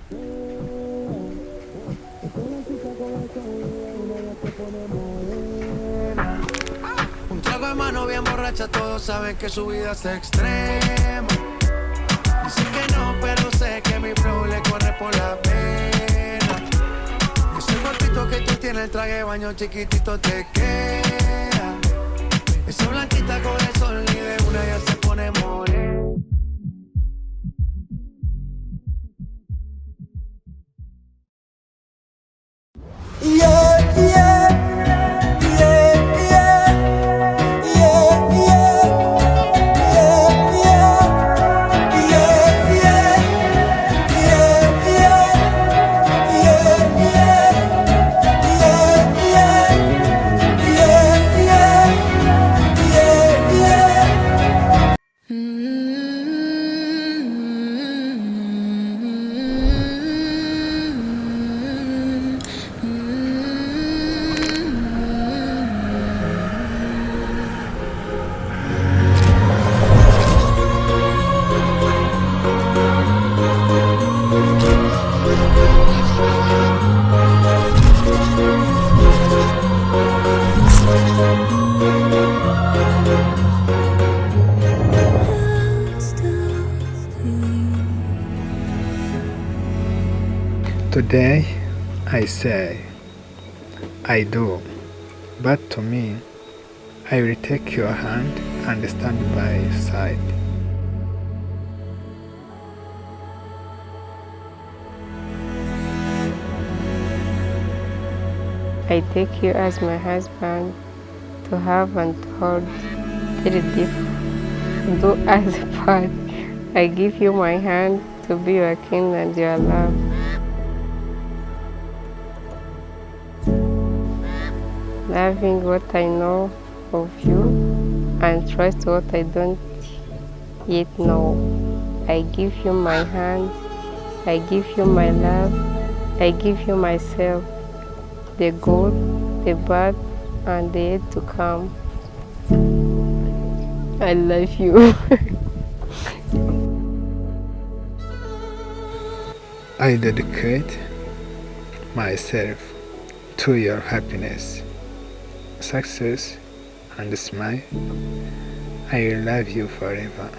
Un trago de mano bien borracha, todos saben que su vida es extrema. Dicen que no, pero sé que mi flow le corre por la pena. Ese cuerpito que tú tienes, el traje de baño chiquitito te queda. Esa blanquita con el sol y de una ya se pone morena. Yeah, yeah, yeah, yeah, yeah, yeah, yeah, Today I say, I do, but to me, I will take your hand and stand by your side. I take you as my husband to have and to hold till death do us part. I give you my hand to be your king and your love. Loving what I know of you and trust what I don't yet know. I give you my hand, I give you my love, I give you myself, the good, the bad, and the yet to come. I love you. I dedicate myself to your happiness, success, and smile. I will love you forever.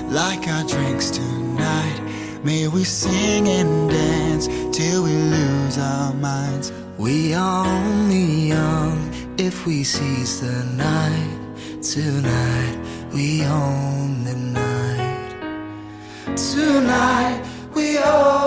Like our drinks tonight, may we sing and dance till we lose our minds. We are only young if we seize the night. Tonight we own the night. Tonight we own